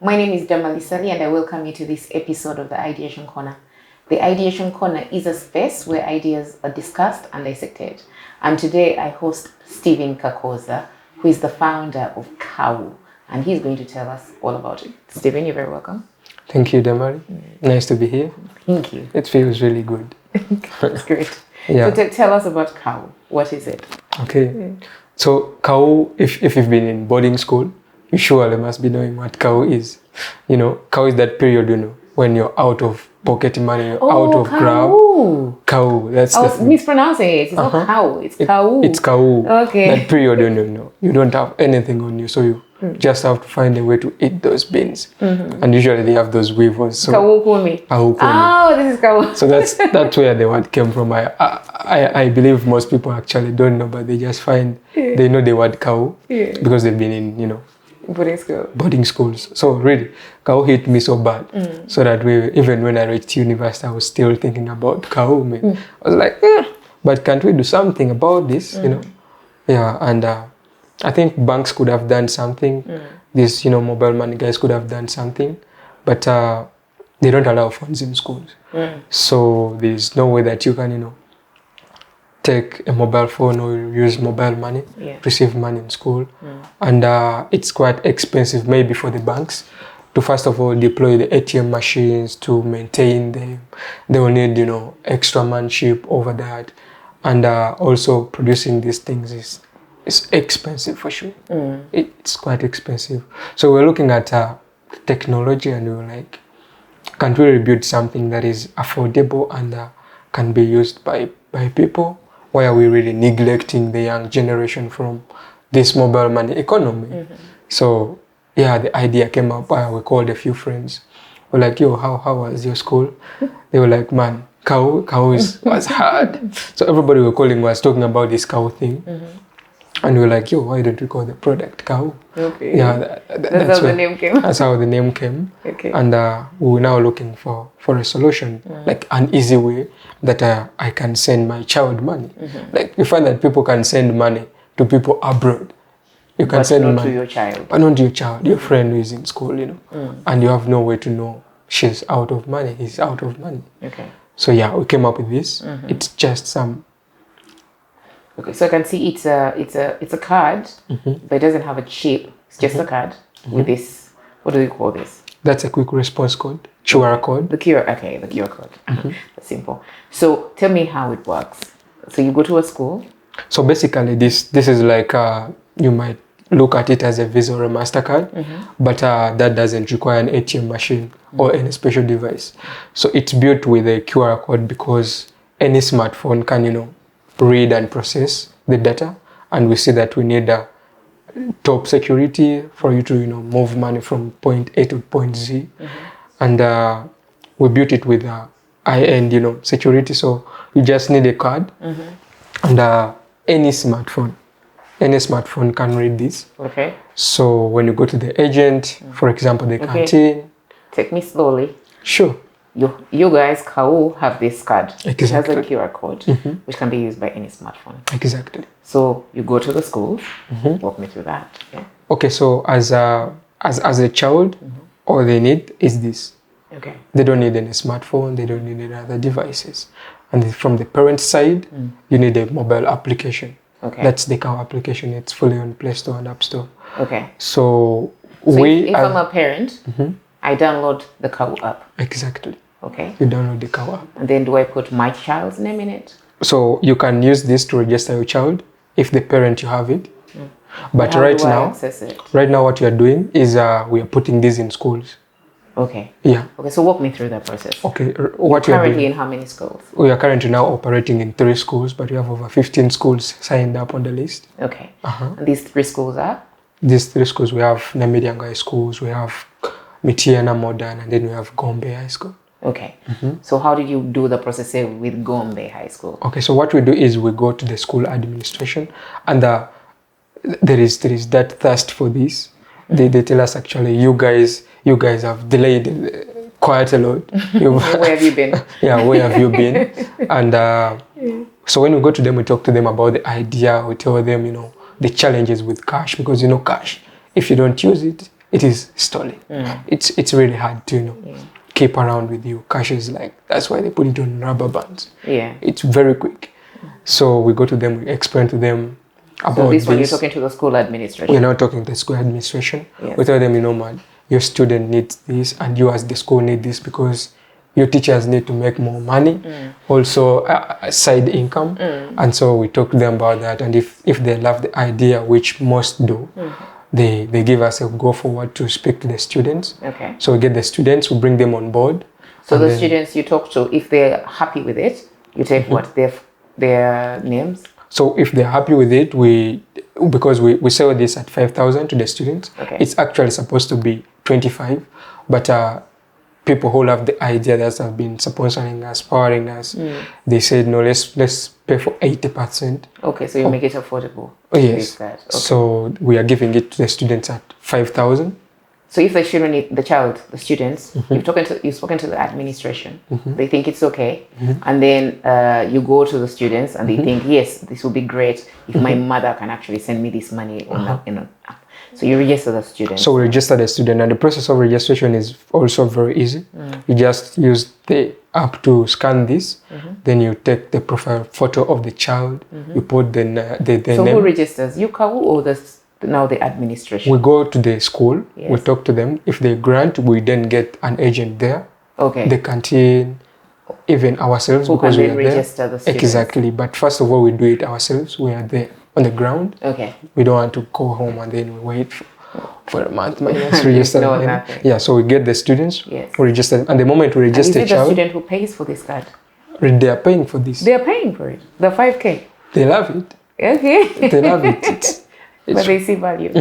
My name is Damalisali and I welcome you to this episode of the Ideation Corner. The Ideation Corner is a space where ideas are discussed and dissected. And today I host Steven Kakooza, who is the founder of Kawu, and he's going to tell us all about it. Steven, you're very welcome. Thank you, Damari. Nice to be here. Thank you. It feels really good. That's great. Yeah. So tell us about Kawu. What is it? Okay. So Kawu, if you've been in boarding school, you surely must be knowing what Kawu is. You know, Kawu is that period, when you're out of pocket money, you're out of grab. Kawu, that's I was mispronouncing it. It's not Kawu, it's Kawu. It's Kawu. Okay. That period, you don't have anything on you, so you just have to find a way to eat those beans. And usually they have those weavers. So Kawu kumi. Oh, this is Kawu. So that's where the word came from. I believe most people actually don't know, but they just find they know the word Kawu because they've been in, boarding schools. So really, Kawu hit me so bad. So that even when I reached university, I was still thinking about Kawu. I was like, but can't we do something about this? Yeah, and I think banks could have done something. These, mobile money guys could have done something, but they don't allow phones in schools. So there's no way that you can, take a mobile phone or use mobile money, receive money in school. And it's quite expensive maybe for the banks to first of all deploy the ATM machines, to maintain them. They will need, extra manship over that. And also producing these things is expensive for sure. It's quite expensive. So we're looking at technology and we're like, can't we build something that is affordable and can be used by people? Why are we really neglecting the young generation from this mobile money economy? So yeah, the idea came up. We called a few friends. We're like, yo, how was your school? They were like, man, Kawu was hard. So everybody we were calling was talking about this Kawu thing. And we were like, yo, why don't we call the product Kawu? Okay. Yeah, that's how the name came. That's how the name came. Okay. And we were now looking for a solution, like an easy way that I can send my child money. Like you find that people can send money to people abroad. You can send money to your child. but not to your child, your friend who is in school, and you have no way to know she's out of money, he's out of money. Okay. So yeah, we came up with this. It's just some. Okay, so I can see it's a card, but it doesn't have a chip. It's just a card with this. What do we call this? That's a quick response code, QR code. The QR. Okay, the QR code. That's simple. So tell me how it works. So you go to a school. So basically, this is like you might look at it as a Visa or a MasterCard, but that doesn't require an ATM machine or any special device. So it's built with a QR code because any smartphone can, read and process the data. And we see that we need top security for you to, move money from point A to point Z. And we built it with high-end, security. So you just need a card and any smartphone can read this. Okay. So when you go to the agent, for example, the canteen. Take me slowly. Sure. You guys, Kawu, have this card. Exactly. It has a QR code, which can be used by any smartphone. Exactly. So you go to the schools. Walk me through that. Yeah. Okay. So as a child, all they need is this. Okay. They don't need any smartphone. They don't need any other devices. And from the parent side, you need a mobile application. Okay. That's the Kawu application. It's fully on Play Store and App Store. Okay. So if I'm a parent, I download the Kawu app. Exactly. Okay. You download the Kawu app. And then do I put my child's name in it? So you can use this to register your child if the parent you have it. But how right do I now, access it? Right now what we are doing is we are putting this in schools. Okay. Yeah. Okay, so walk me through that process. Okay. What you're currently in how many schools? We are currently now operating in 3 schools, but we have over 15 schools signed up on the list. Okay. And these 3 schools are? These 3 schools, we have Namirianga High Schools, we have Mitiana Modern, and then we have Gombe High School. Okay. So how did you do the process with Gombe High School? Okay, so what we do is we go to the school administration, and there is that thirst for this. They tell us, actually, you guys have delayed quite a lot. Where have you been? Yeah, where have you been? And so when we go to them, we talk to them about the idea. We tell them, the challenges with cash, because cash, if you don't use it, it is stolen. It's really hard to, keep around with you. Cash is like, that's why they put it on rubber bands. Yeah. It's very quick. So we go to them, we explain to them about so this. One you're this. talking to the school administration. We're not talking to the school administration. Yes. We tell them, man, your student needs this and you as the school need this because your teachers need to make more money, also a side income. And so we talk to them about that. And if they love the idea, which most do, they give us a go forward to speak to the students. Okay. So we get the students, we bring them on board. So the students you talk to, if they're happy with it, you take what? Their names? So if they're happy with it, because we sell this at 5,000 to the students. Okay. It's actually supposed to be 25, but people who love the idea that have been sponsoring us, powering us, they said, no, let's pay for 80%. Okay, so you make it affordable. Oh, yes. Okay. So we are giving it to the students at 5,000. So if the students, you've spoken to the administration, they think it's okay, and then you go to the students and they think, yes, this will be great if my mother can actually send me this money on So you register the student. So we register the student, and the process of registration is also very easy. You just use the app to scan this, then you take the profile photo of the child, you put the so name. Who registers? You, Kawu, or the administration? We go to the school, yes. We talk to them. If they grant, we then get an agent there. Okay. The canteen, even ourselves, who because can we are register there. The students? Exactly. But first of all, we do it ourselves. We are there on the ground. Okay. We don't want to go home and then we wait for a month. Let's register. Yeah, so we get the students, yes. We register, and the moment we register a child, the student who pays for this card? They are paying for this. They are paying for it. The 5K. They love it. Okay. They love it. But they see value.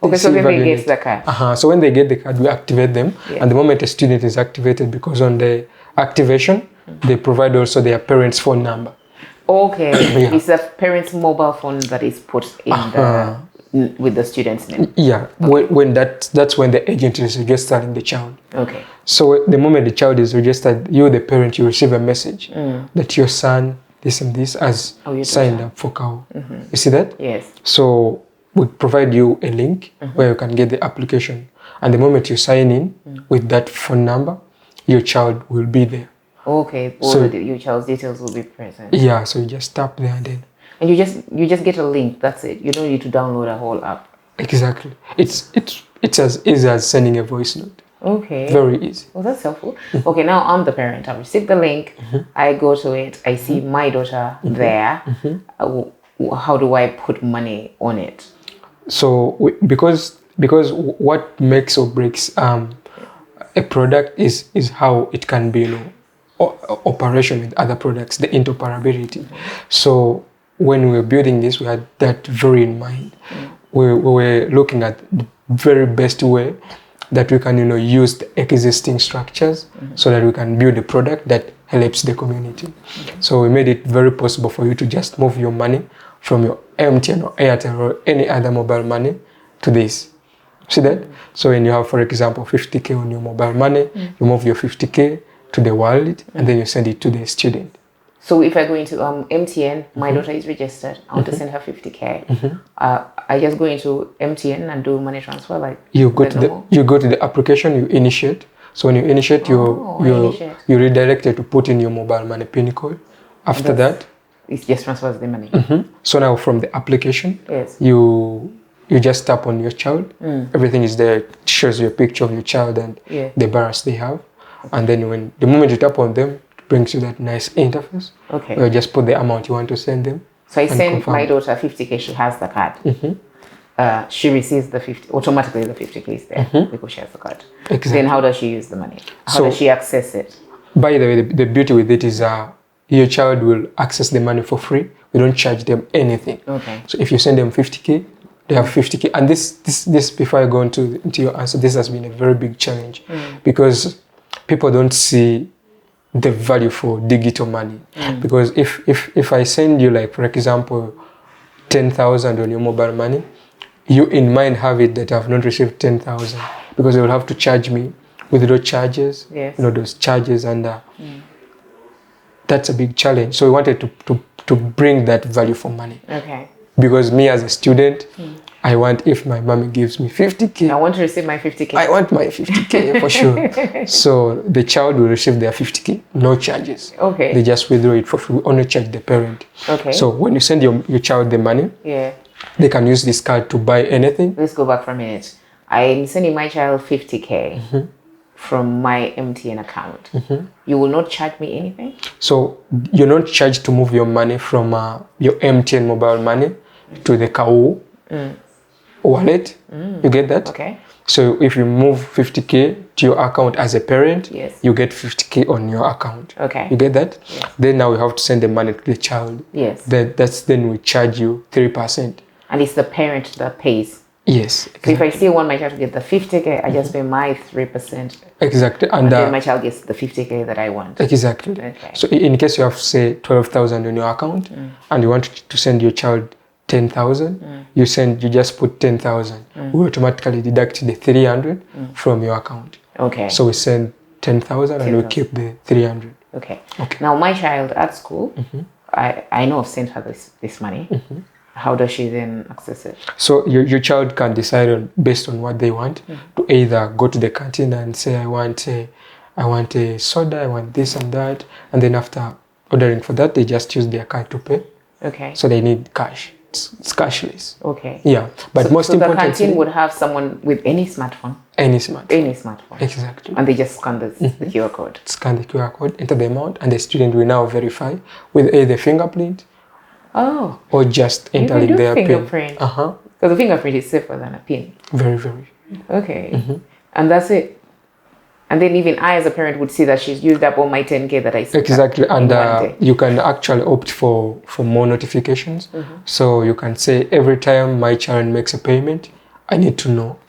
Okay, so then they get the card. So when they get the card, we activate them, and the moment a student is activated, because on the activation, they provide also their parents' phone number. Okay, it's the parents' mobile phone that is put in with the student's name. Yeah, okay. when that's when the agent is registering the child. Okay. So the moment the child is registered, you, the parent, you receive a message that your son, this and this, has signed up for CAU. You see that? Yes. So we provide you a link where you can get the application, and the moment you sign in with that phone number, your child will be there. Okay, your child's details will be present. Yeah, so you just tap there and then. And you just get a link. That's it. You don't need to download a whole app. Exactly. It's as easy as sending a voice note. Okay. Very easy. Well, that's helpful. Okay, now I'm the parent. I've received the link. I go to it. I see my daughter there. How do I put money on it? So because what makes or breaks a product is how it can be, operation with other products, the interoperability. So when we were building this, we had that very in mind. We were looking at the very best way that we can, use the existing structures so that we can build a product that helps the community. So we made it very possible for you to just move your money from your MTN or Airtel or any other mobile money to this. See that? So when you have, for example, 50K on your mobile money, you move your 50K to the wallet and then you send it to the student. So if I go into MTN, my daughter is registered. I want to send her 50K. I just go into MTN and do money transfer, like you go to the application, you initiate. So when you initiate, you redirect it to put in your mobile money PIN code. After that, it just transfers the money. So now from the application, yes, you just tap on your child. Everything is there. It shows you a picture of your child and the balance they have. And then the moment you tap on them, it brings you that nice interface. Okay. Where you just put the amount you want to send them. So I send my daughter 50K. She has the card. She receives the 50. Automatically, the 50K is there because she has the card. Exactly. Then how does she use the money? How does she access it? By the way, the beauty with it is your child will access the money for free. We don't charge them anything. Okay. So if you send them 50K, they have 50K. And this before I go into your answer, this has been a very big challenge because people don't see the value for digital money. Because if I send you, like, for example, 10,000 on your mobile money, you in mind have it that I've not received 10,000 because they will have to charge me with those charges, those charges, and that's a big challenge. So we wanted to bring that value for money. Okay. Because me as a student, I want, if my mommy gives me 50K, I want to receive my 50K. I want my 50K for sure. So the child will receive their 50K, no charges. Okay. They just withdraw it for free. We only charge the parent. Okay. So when you send your child the money, they can use this card to buy anything. Let's go back for a minute. I'm sending my child 50K from my MTN account. You will not charge me anything? So you're not charged to move your money from your MTN mobile money to the Kakooza wallet. You get that? Okay. So if you move 50K to your account as a parent, yes, you get 50K on your account. Okay. You get that? Yes. Then now we have to send the money to the child. Yes. Then we charge you 3%. And it's the parent that pays. Yes. Exactly. So if I still want my child to get the 50K, I just pay my 3%. Exactly. And then my child gets the 50K that I want. Exactly. Okay. So in case you have, say, 12,000 on your account and you want to send your child 10,000, you just put 10,000. We automatically deduct the 300 from your account. Okay. So we send 10,000 and we keep the 300. Okay. Now my child at school, I know I've sent her this money. How does she then access it? So your child can decide based on what they want to either go to the canteen and say, I want a soda, I want this and that. And then after ordering for that, they just use their card to pay. Okay. So they need cash. It's cashless. Okay. Yeah. But most importantly, the canteen would have someone with any smartphone. Any smartphone. Exactly. And they just scan the QR code. Scan the QR code, enter the amount, and the student will now verify with either fingerprint or just entering their fingerprint. PIN. Because the fingerprint is safer than a PIN. Very, very. Okay. And that's it. And then even I as a parent would see that she's used up all my 10K that I sent. Exactly. And you can actually opt for more notifications. So you can say every time my child makes a payment, I need to know.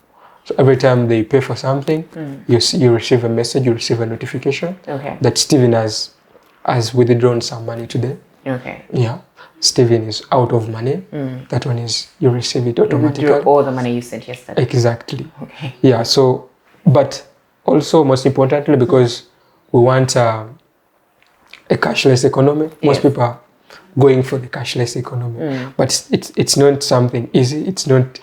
So every time they pay for something, you receive a message, you receive a notification that Steven has withdrawn some money today. Okay. Yeah. Steven is out of money. That one is, you receive it automatically. You withdraw all the money you sent yesterday. Exactly. Okay. Yeah. So, but also most importantly, because we want a cashless economy. Most people are going for the cashless economy, but it's not something easy. It's not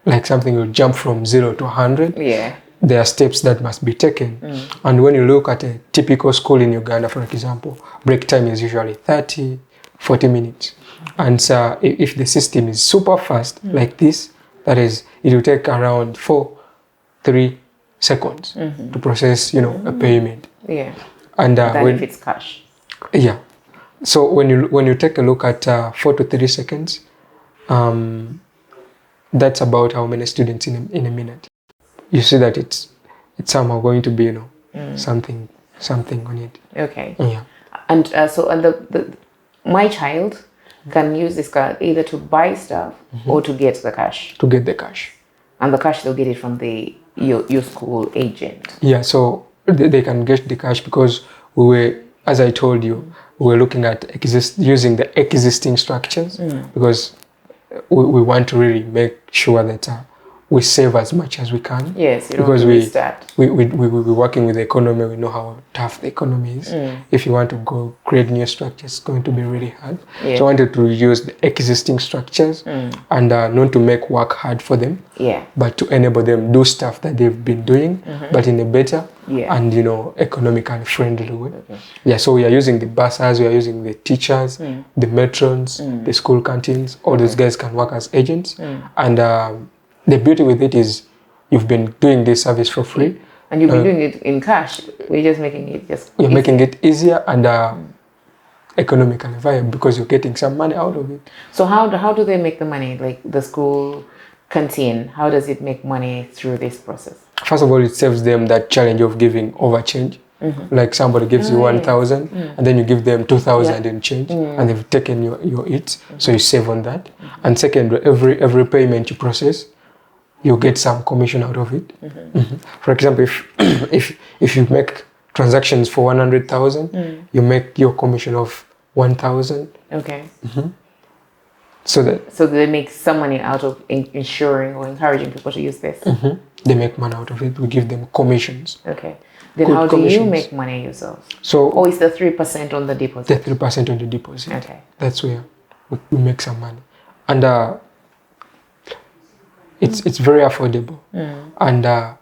like something you jump from 0 to 100. Yeah. There are steps that must be taken. And when you look at a typical school in Uganda, for example, break time is usually 30, 40 minutes. And so if the system is super fast like this, that is, it will take around 3 seconds to process, a payment. Yeah. And if it's cash. Yeah. So when you take a look at 4 to 3 seconds, that's about how many students in a minute. You see that it's somehow going to be, something on it. Okay. Yeah. And my child can use this card either to buy stuff or to get the cash. To get the cash. And the cash, they'll get it from your school agent. Yeah, so they can get the cash because we were, as I told you, we were looking at using the existing structures because we want to really make sure that we save as much as we can. Yes, because we're working with the economy. We know how tough the economy is. If you want to go create new structures, it's going to be really hard. So I wanted to use the existing structures and not to make work hard for them, but to enable them do stuff that they've been doing, but in a better and economically friendly way. Yeah, so we are using the buses, we are using the teachers, the matrons, the school canteens. All those guys can work as agents, and the beauty with it is you've been doing this service for free. And you've been doing it in cash. We're just making it You're making it easier and economically viable because you're getting some money out of it. So how do they make the money? Like the school canteen, how does it make money through this process? First of all, it saves them that challenge of giving over change. Like somebody gives you 1,000 and then you give them 2,000 in change and they've taken your eats. So you save on that. And second, every payment you process, you get some commission out of it. For example, if you make transactions for 100,000, you make your commission of 1,000. Okay. So they make some money out of ensuring or encouraging people to use this. They make money out of it. We give them commissions. Okay. Then how do you make money yourselves? So it's the 3% on the deposit? The 3% on the deposit. Okay. That's where we make some money. And It's very affordable, and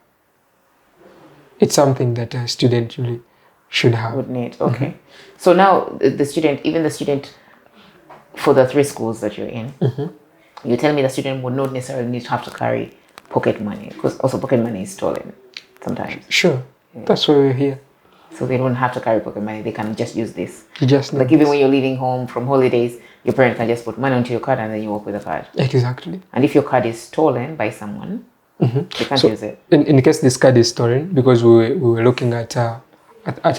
it's something that a student really should have. Would need. Okay. So now the student for the 3 schools that you're in, you tell me the student would not necessarily need to have to carry pocket money, because also pocket money is stolen sometimes. Sure. That's why we're here. So they don't have to carry pocket money. They can just use this. You just like even when you're leaving home from holidays, your parent can just put money onto your card and then you walk with the card. Exactly. And if your card is stolen by someone, they can't use it. In case this card is stolen, because we were looking at a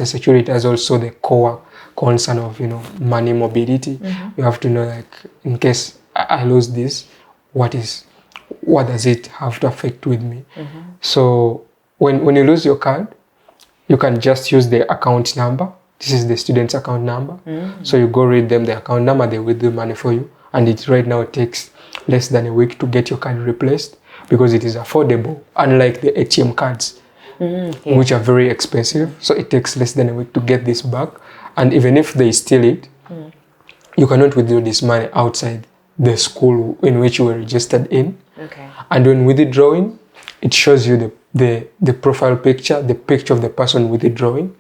security as also the core concern of money mobility. You have to know, like, in case I lose this, what does it have to affect with me? So when you lose your card, you can just use the account number. This is the student's account number. So you go read them the account number, they withdraw money for you. And it right now takes less than a week to get your card replaced because it is affordable, unlike the ATM cards, which are very expensive. So it takes less than a week to get this back. And even if they steal it, you cannot withdraw this money outside the school in which you were registered in. Okay. And when withdrawing, it shows you the profile picture, the picture of the person withdrawing.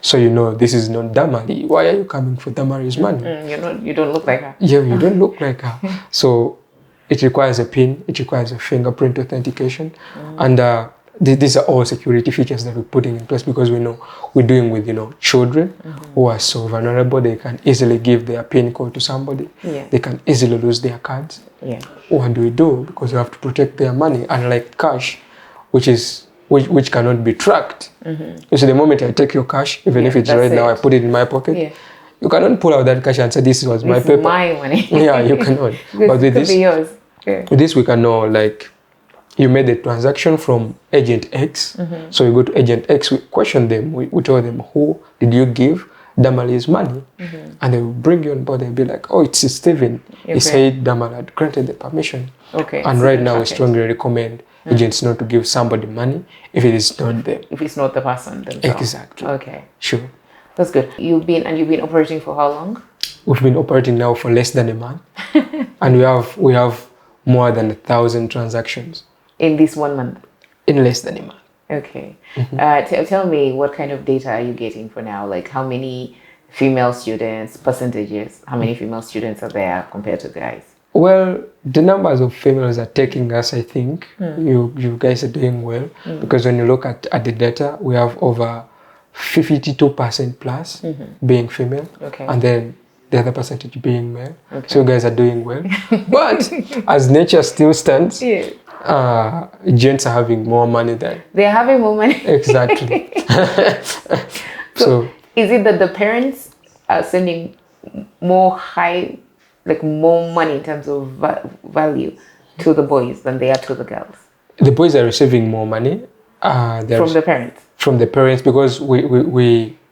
So you know this is not Damari. Why are you coming for Damari's money? You don't look like her. Yeah, you don't look like her. So it requires a PIN, it requires a fingerprint authentication. And these are all security features that we're putting in place because we know we're doing with children who are so vulnerable. They can easily give their PIN code to somebody. They can easily lose their cards. What do we do? Because we have to protect their money, unlike cash, which cannot be tracked. You see, the moment I take your cash, even if it's right now, I put it in my pocket. You cannot pull out that cash and say this was my paper. My money. Yeah, you cannot. But with this, yours. With this, we can know, like, you made the transaction from agent X. So we go to agent X, we question them, we tell them, who did you give Damali's money? And they will bring you on board and be like, oh, it's Steven. He said Damal had granted the permission. And right now, we strongly recommend agents not to give somebody money if it is not them. If it's not the person themselves. Exactly. Okay. Sure. That's good. You've been operating for how long? We've been operating now for less than a month. And we have more than 1,000 transactions. In this 1 month? In less than a month. Okay. Tell me, what kind of data are you getting for now? Like, how many female students, percentages, how many female students are there compared to guys? Well, the numbers of females are taking us, I think. You guys are doing well. Because when you look at the data, we have over 52% plus being female. And then the other percentage being male. So you guys are doing well. But as nature still stands, gents are having more money than... They're having more money? Exactly. So is it that the parents are sending more money in terms of value to the boys than they are to the girls? The boys are receiving more money. From the parents? From the parents, because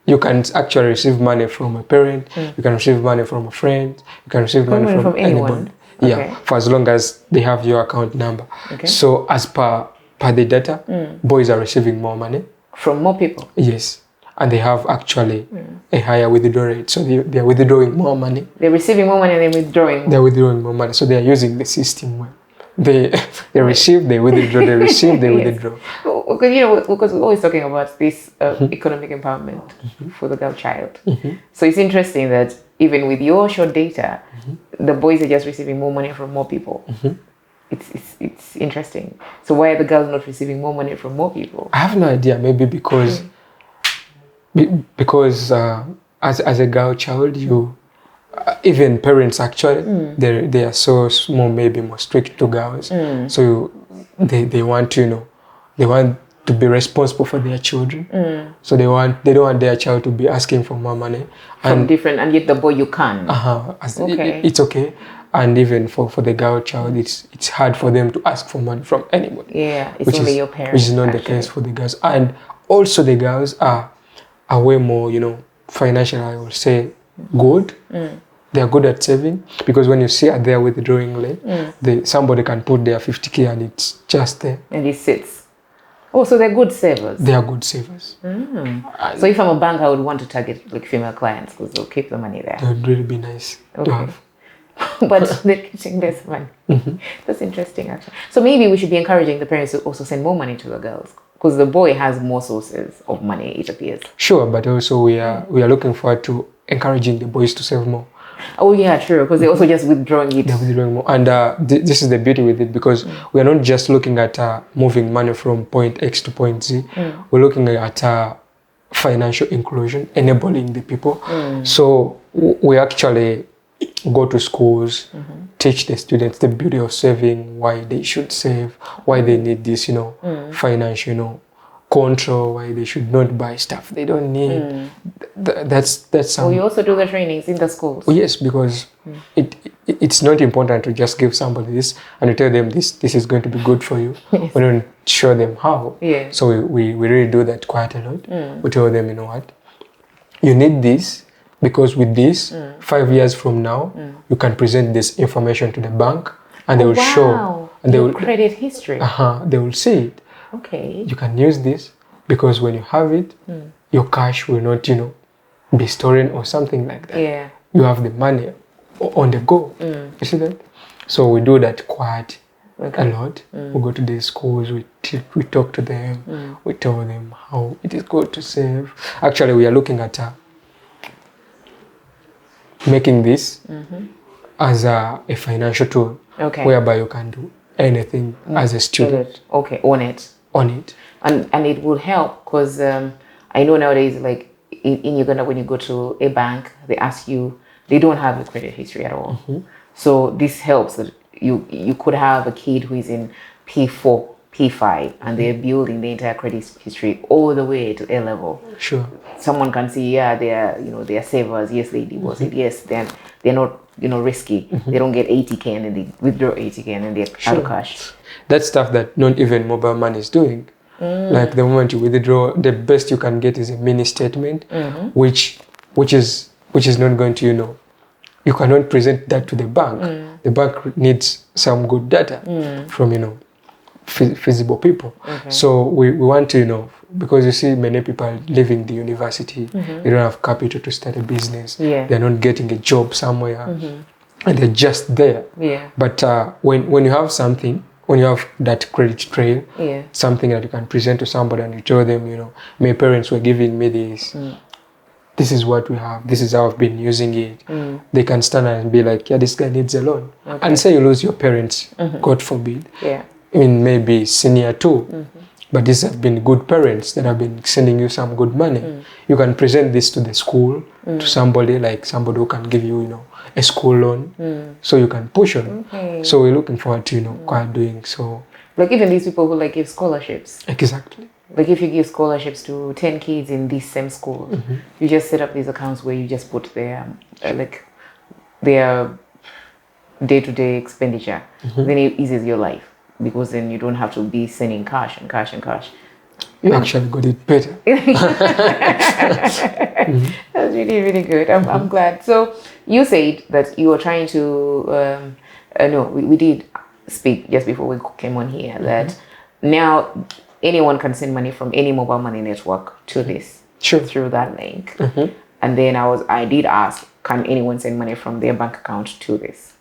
you can actually receive money from a parent, you can receive money from a friend, you can receive money from anyone. Yeah, for as long as they have your account number. So as per the data, boys are receiving more money. From more people? Yes. And they have actually a higher withdrawal rate. So they are withdrawing more money. They're receiving more money and they're withdrawing more. They're withdrawing more money. So they are using the system well. They receive, they withdraw, they receive, they withdraw. Because we're always talking about this economic empowerment for the girl child. So it's interesting that even with your short data, the boys are just receiving more money from more people. It's interesting. So why are the girls not receiving more money from more people? I have no idea. Maybe because as a girl child, even parents actually they are so small, maybe more strict to girls. So they want to be responsible for their children. So they don't want their child to be asking for more money. And yet the boy you can. It's okay. And even for the girl child, it's hard for them to ask for money from anybody. Yeah, it's only your parents. Which is not the case for the girls. And also the girls are way more, financially, I would say, good. They are good at saving, because when you see at their withdrawing rate, somebody can put their 50K and it's just there. And it sits. Oh, so they're good savers. They are good savers. So if I'm a bank, I would want to target female clients because they'll keep the money there. That would really be nice to have. but they're getting less money. That's interesting, actually. So maybe we should be encouraging the parents to also send more money to the girls, because the boy has more sources of money, it appears. Sure, but also we are looking forward to encouraging the boys to save more. Oh yeah, true, because they're also just withdrawing it. They're withdrawing more. And this is the beauty with it, because we are not just looking at moving money from point X to point Z. We're looking at financial inclusion, enabling the people. So we actually go to schools, teach the students the beauty of saving, why they should save, why they need this, financial, control, why they should not buy stuff they don't need. That's some. We also do the trainings in the schools. Oh, yes, because it's not important to just give somebody this and to tell them this is going to be good for you. Yes. We don't show them how. Yeah. So we really do that quite a lot. We tell them, you know what, you need this, because with this, 5 years from now, you can present this information to the bank, and they will show. And they will credit history. They will see it. Okay. You can use this, because when you have it, your cash will not, be stolen or something like that. Yeah. You have the money on the go. You see that? So we do that quite a lot. We go to the schools, we talk to them, we tell them how it is good to save. Actually, we are looking at making this as a financial tool, whereby you can do anything as a student. Okay, on it. And it will help, because I know nowadays, like in Uganda, when you go to a bank, they ask you, they don't have a credit history at all. So this helps that you could have a kid who is in P4, P5, and they're building the entire credit history all the way to A level. Sure. Someone can see, yeah, they are savers. Yes, they deposit. Yes, they're not, risky. They don't get 80K and then they withdraw 80K and then they're out of cash. That's stuff that not even mobile money is doing. Like the moment you withdraw, the best you can get is a mini statement, which is not going to, you cannot present that to the bank. The bank needs some good data from, feasible people. So we want to, because you see many people leaving the university, they don't have capital to start a business. They're not getting a job somewhere, and they're just there. But when you have something, when you have that credit trail, something that you can present to somebody and you tell them, my parents were giving me this. This is what we have. This is how I've been using it. They can stand and be like, yeah, this guy needs a loan. And say you lose your parents, God forbid. Maybe senior too. But these have been good parents that have been sending you some good money. You can present this to the school, to somebody who can give you, a school loan, so you can push on. So we're looking forward to, quite doing so. Like even these people who give scholarships. Exactly. Like if you give scholarships to 10 kids in this same school, you just set up these accounts where you just put their day-to-day expenditure. Then it eases your life, because then you don't have to be sending cash and cash and cash. You actually got it better. That's really, really good. I'm glad. So you said that you were trying to, we did speak just before we came on here, that now anyone can send money from any mobile money network to this through that link. And then I did ask, can anyone send money from their bank account to this?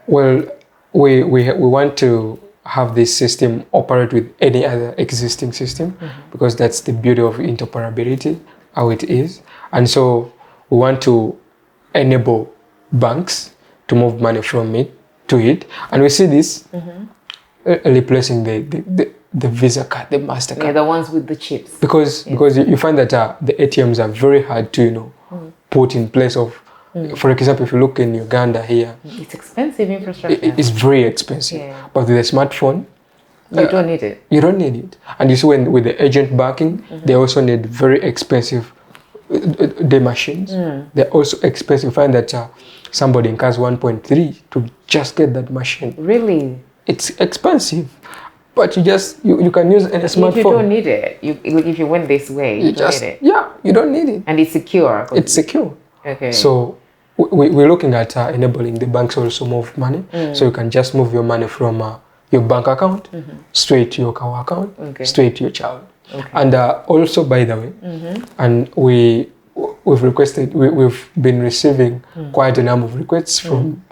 Well, we want to have this system operate with any other existing system, because that's the beauty of interoperability, how it is. And so we want to enable banks to move money from it to it. And we see this replacing the Visa card, the MasterCard. Yeah, the ones with the chips. Because you find that the ATMs are very hard to, put in place of. For example, if you look in Uganda here, it's expensive infrastructure. It's very expensive. But with a smartphone, you don't need it. You don't need it. And you see, with the agent banking, they also need very expensive the machines. They're also expensive. You find that somebody incurs 1.3 to just get that machine. Really? It's expensive. But you can use a smartphone. If you don't need it, if you went this way, you don't need it. Yeah, you don't need it. And it's secure. It's secure. Okay. So we're looking at enabling the banks also move money. So you can just move your money from your bank account straight to your car account, straight to your child. And also, by the way, and we we've been receiving quite a number of requests from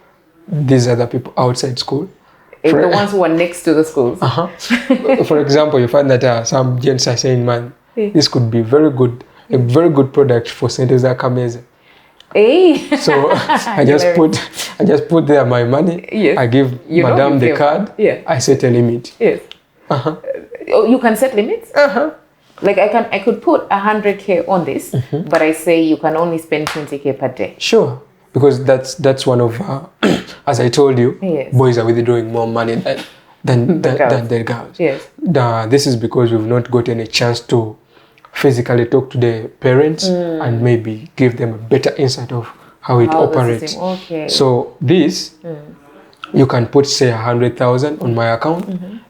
these other people outside school. The ones who are next to the schools. For example, you find that some gents are saying, man, this could be a very good product for Sentosa Kameze. Hey. So I just put there my money. Yes. I give Madame the card. Yeah. I set a limit. Yes. You can set limits? Like I could put 100K on this, but I say you can only spend 20K per day. Sure. Because that's one of, as I told you, boys are withdrawing more money than the girls. Yes. This is because we've not gotten a chance to physically talk to the parents and maybe give them a better insight of how it operates. Okay. So this, you can put say 100,000 on my account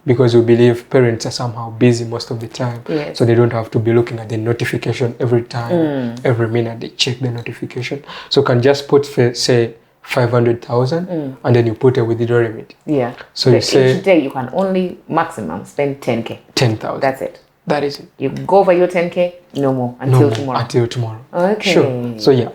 because we believe parents are somehow busy most of the time. Yes. So they don't have to be looking at the notification every time, every minute they check the notification. So you can just put say 500,000 and then you put a withdrawal limit. Yeah. So you say each day you can only maximum spend 10K. 10,000. That's it. That is it. You go over your 10K, no more until tomorrow. Until tomorrow. Okay. Sure. So yeah.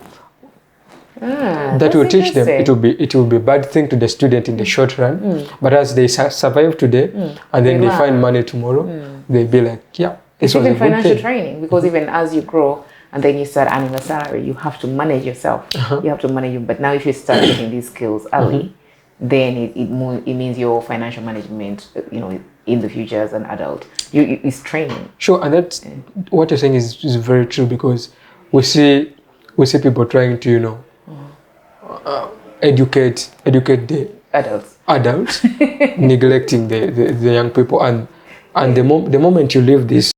That will teach them. It will be a bad thing to the student in the short run, but as they survive today and then they find money tomorrow, they'll be like, yeah, it's even financial training, because even as you grow and then you start earning a salary, you have to manage yourself. You have to manage but now if you start getting these skills early, then it means your financial management, in the future as an adult, is training. Sure, and that's what you're saying is very true, because we see people trying to educate the adults neglecting the young people, and the moment you leave this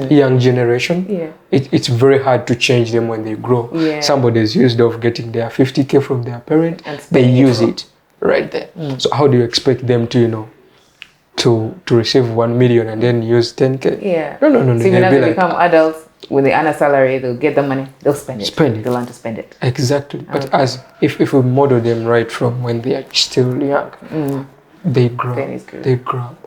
young generation, it's very hard to change them when they grow. Somebody's used of getting their 50K from their parent, they use it right there. So how do you expect them to to receive 1 million and then use 10K? No. So even as they become adults, when they earn a salary, they'll get the money, they'll spend it. They'll learn to spend it. Exactly. But as if we model them right from when they are still young, they grow.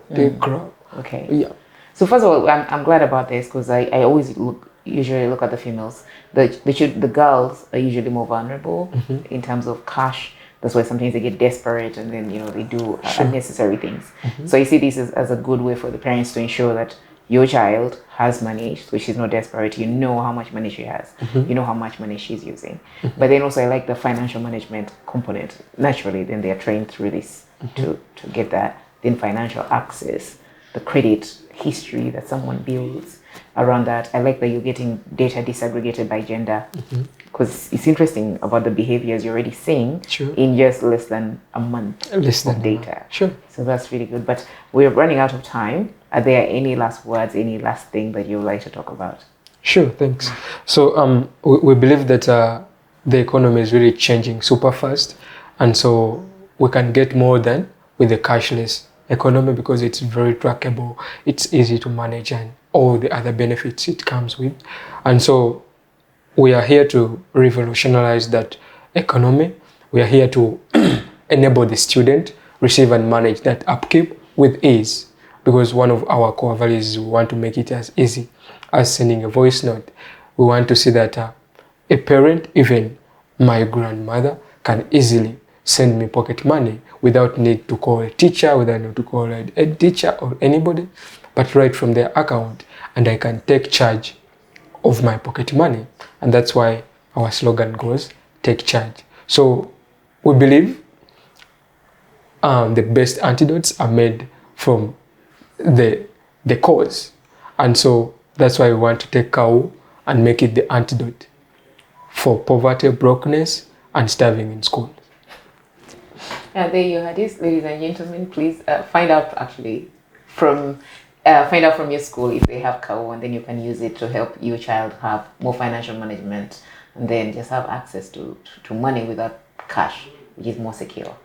They grow. Okay. Yeah. So first of all, I'm glad about this, because I always usually look at the females. The girls are usually more vulnerable in terms of cash. That's why sometimes they get desperate and then they do unnecessary things. So you see this as a good way for the parents to ensure that your child has money, so she's not desperate. You know how much money she has. You know how much money she's using. But then also I like the financial management component. Naturally, then they are trained through this to get that. Then financial access, the credit history that someone builds around that. I like that you're getting data disaggregated by gender, because it's interesting about the behaviors you're already seeing in just less than a month of data. Sure. So that's really good. But we're running out of time. Are there any last words, any last thing that you would like to talk about? Sure, thanks. So we believe that the economy is really changing super fast, and so we can get more than with the cashless economy, because it's very trackable, it's easy to manage, and all the other benefits it comes with. And so we are here to revolutionize that economy. We are here to enable the student receive and manage that upkeep with ease, because one of our core values is we want to make it as easy as sending a voice note. We want to see that a parent, even my grandmother, can easily send me pocket money without need to call a teacher, without need to call a teacher or anybody, but right from their account, and I can take charge of my pocket money. And that's why our slogan goes, take charge. So we believe the best antidotes are made from the cause. And so that's why we want to take Kawu and make it the antidote for poverty, brokenness, and starving in schools. There you had it, ladies and gentlemen. Please find out from your school if they have Kawu, and then you can use it to help your child have more financial management, and then just have access to money without cash, which is more secure.